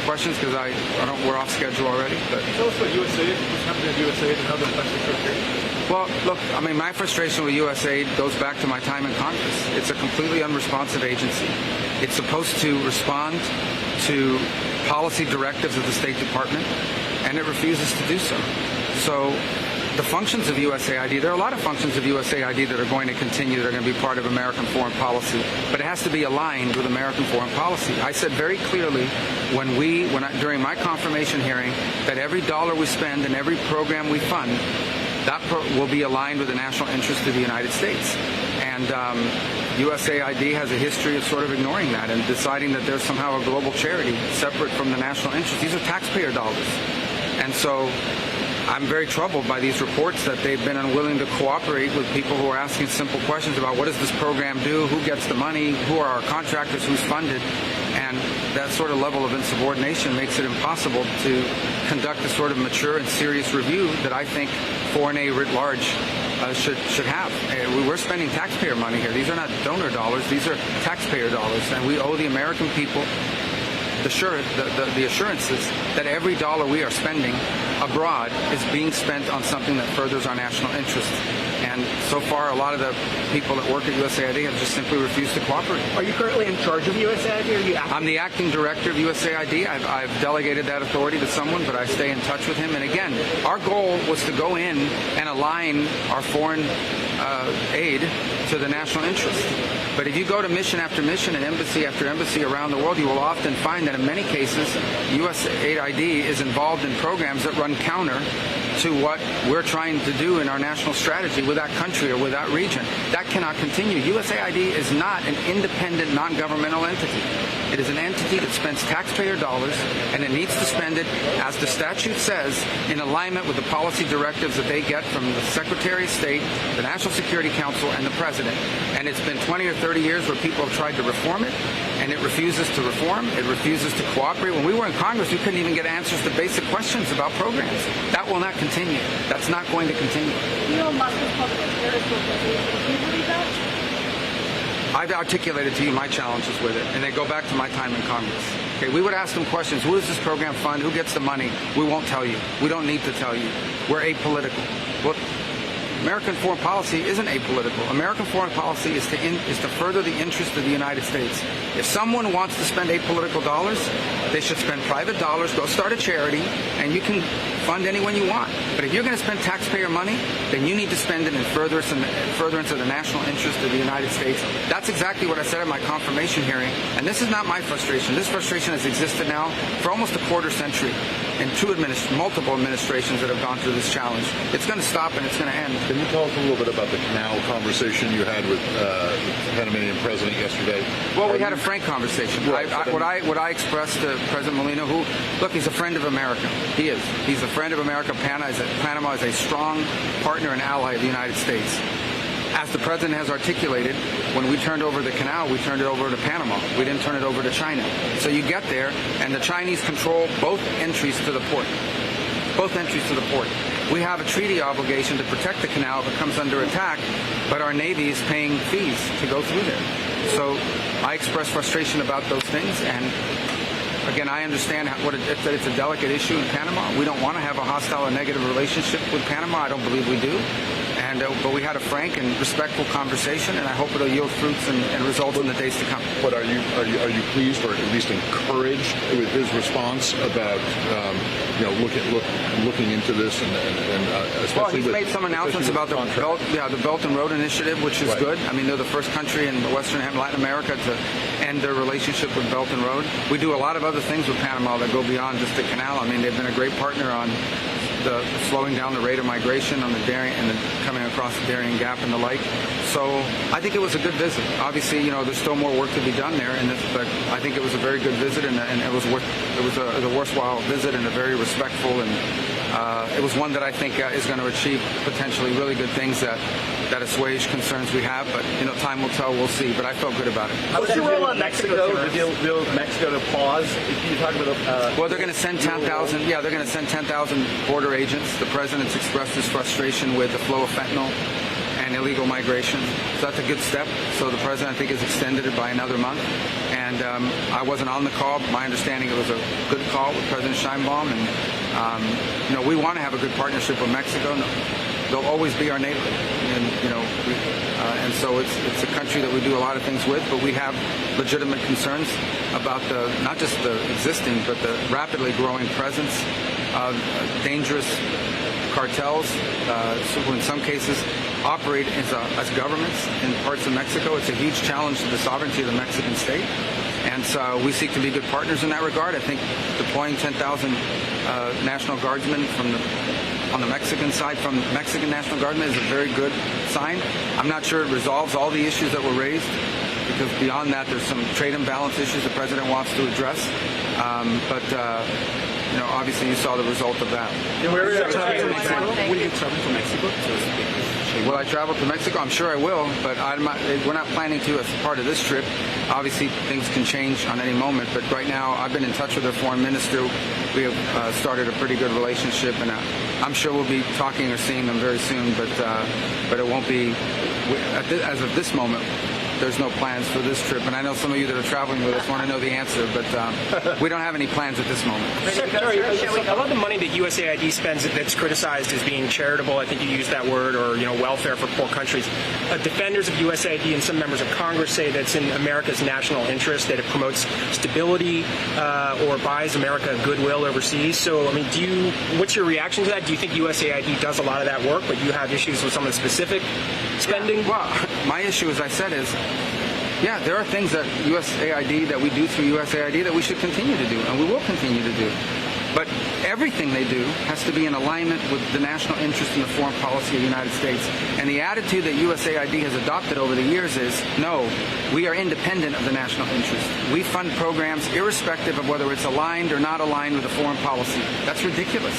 questions because we're off schedule already. But tell us about USAID. What's happening at USAID and how that affects the trip? Well, look, I mean, my frustration with USAID goes back to my time in Congress. It's a completely unresponsive agency. It's supposed to respond to policy directives of the State Department, and it refuses to do so. So the functions of USAID, there are a lot of functions of USAID that are going to continue, that are going to be part of American foreign policy, but it has to be aligned with American foreign policy. I said very clearly during my confirmation hearing that every dollar we spend and every program we fund, that will be aligned with the national interest of the United States. And USAID has a history of sort of ignoring that and deciding that there's somehow a global charity separate from the national interest. These are taxpayer dollars. And so I'm very troubled by these reports that they've been unwilling to cooperate with people who are asking simple questions about what does this program do, who gets the money, who are our contractors, who's funded. And that sort of level of insubordination makes it impossible to conduct the sort of mature and serious review that I think foreign aid writ large should have. We're spending taxpayer money here. These are not donor dollars. These are taxpayer dollars. And we owe the American people the assurances that every dollar we are spending abroad is being spent on something that furthers our national interests. And so far, a lot of the people that work at USAID have just simply refused to cooperate. Are you currently in charge of USAID, or are you acting? I'm the acting director of USAID. I've delegated that authority to someone, but I stay in touch with him. And again, our goal was to go in and align our foreign aid to the national interest. But if you go to mission after mission and embassy after embassy around the world, you will often find that in many cases, USAID is involved in programs that run counter to what we're trying to do in our national strategy with that country or with that region. That cannot continue. USAID is not an independent, non-governmental entity. It is an entity that spends taxpayer dollars, and it needs to spend it, as the statute says, in alignment with the policy directives that they get from the Secretary of State, the National Security Council, and the President. And it's been 20 or 30 years where people have tried to reform it, and it refuses to reform. It refuses to cooperate. When we were in Congress, we couldn't even get answers to basic questions about programs. That will not continue. That's not going to continue. Elon Musk has called it a terrorist organization. Do you believe that? I've articulated to you my challenges with it, and they go back to my time in Congress. Okay, we would ask them questions. Who does this program fund? Who gets the money? We won't tell you. We don't need to tell you. We're apolitical. Well, American foreign policy isn't apolitical. American foreign policy is to further the interest of the United States. If someone wants to spend apolitical dollars, they should spend private dollars, go start a charity, and you can fund anyone you want. But if you're going to spend taxpayer money, then you need to spend it in furtherance of the national interest of the United States. That's exactly what I said at my confirmation hearing. And this is not my frustration. This frustration has existed now for almost a quarter century in multiple administrations that have gone through this challenge. It's going to stop and it's going to end. Can you tell us a little bit about the canal conversation you had with the Panamanian president yesterday? Well, we had a frank conversation. Right. What I expressed to President Molino, look, he's a friend of America. He is. He's a friend of America. Panama is a strong partner and ally of the United States. As the president has articulated, when we turned over the canal, we turned it over to Panama. We didn't turn it over to China. So you get there, and the Chinese control both entries to the port. Both entries to the port. We have a treaty obligation to protect the canal if it comes under attack, but our Navy is paying fees to go through there. So I express frustration about those things, and again, I understand that it's a delicate issue in Panama. We don't want to have a hostile or negative relationship with Panama. I don't believe we do. But we had a frank and respectful conversation, and I hope it'll yield fruits and results in the days to come. But are you pleased, or at least encouraged, with his response about looking into this and especially? Well, he's made some announcements about the Belt and Road Initiative, which is good. I mean, they're the first country in Western and Latin America to end their relationship with Belt and Road. We do a lot of other things with Panama that go beyond just the canal. I mean, they've been a great partner on the slowing down the rate of migration on the Darien and coming across the Darien Gap and the like. So I think it was a good visit. Obviously, there's still more work to be done there, but I think it was a very good visit, and it was a worthwhile visit and a very respectful, and it was one that I think is going to achieve potentially really good things that assuage concerns we have. But time will tell. We'll see. But I felt good about it. What's your role on Mexico? The deal with Mexico to pause? Can you talk about? Well, they're going to send 10,000. Yeah, they're going to send 10,000 border agents. The president's expressed his frustration with the flow of fentanyl, and illegal migration. So that's a good step. So the president, I think, has extended it by another month. And I wasn't on the call, but my understanding it was a good call with President Sheinbaum. And we want to have a good partnership with Mexico. They'll always be our neighbor, and so it's a country that we do a lot of things with, but we have legitimate concerns about not just the existing, but the rapidly growing presence of dangerous cartels, who in some cases operate as governments in parts of Mexico. It's a huge challenge to the sovereignty of the Mexican state. And so we seek to be good partners in that regard. I think deploying 10,000 National Guardsmen on the Mexican side from Mexican National Guardsmen is a very good sign. I'm not sure it resolves all the issues that were raised, because beyond that there's some trade imbalance issues the president wants to address. Obviously you saw the result of that. Will you travel to Mexico? Will I travel to Mexico? I'm sure I will, but we're not planning to as part of this trip. Obviously, things can change on any moment, but right now I've been in touch with their foreign minister. We have started a pretty good relationship, and I'm sure we'll be talking or seeing them very soon, but it won't be, as of this moment, there's no plans for this trip. And I know some of you that are traveling with us want to know the answer, but we don't have any plans at this moment. Secretary, a lot of the money that USAID spends that's criticized as being charitable, I think you used that word, or welfare for poor countries. Defenders of USAID and some members of Congress say that it's in America's national interest, that it promotes stability or buys America goodwill overseas. So, what's your reaction to that? Do you think USAID does a lot of that work, but you have issues with some of the specific spending? Yeah, well, my issue, as I said, is there are things that USAID, that we do through USAID, that we should continue to do, and we will continue to do. But everything they do has to be in alignment with the national interest and the foreign policy of the United States. And the attitude that USAID has adopted over the years is, no, we are independent of the national interest. We fund programs irrespective of whether it's aligned or not aligned with the foreign policy. That's ridiculous.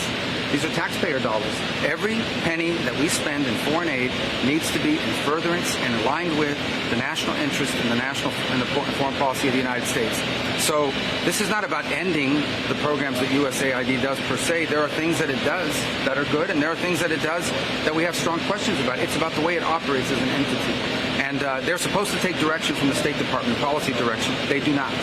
These are taxpayer dollars. Every penny that we spend in foreign aid needs to be in furtherance and aligned with the national interest and the foreign policy of the United States. So this is not about ending the programs that USAID does per se. There are things that it does that are good, and there are things that it does that we have strong questions about. It's about the way it operates as an entity. And they're supposed to take direction from the State Department, policy direction. They do not.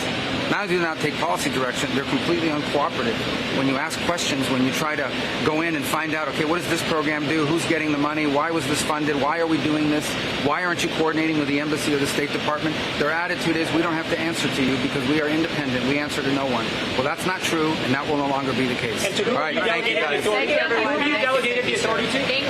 Not only do they not take policy direction, they're completely uncooperative. When you ask questions, when you try to go in and find out, okay, what does this program do? Who's getting the money? Why was this funded? Why are we doing this? Why aren't you coordinating with the embassy or the State Department? Their attitude is, we don't have to answer to you because we are independent. We answer to no one. Well, that's not true, and that will no longer be the case. And to whom all right, thank you, guys. Who have you delegated the authority to? Thank you.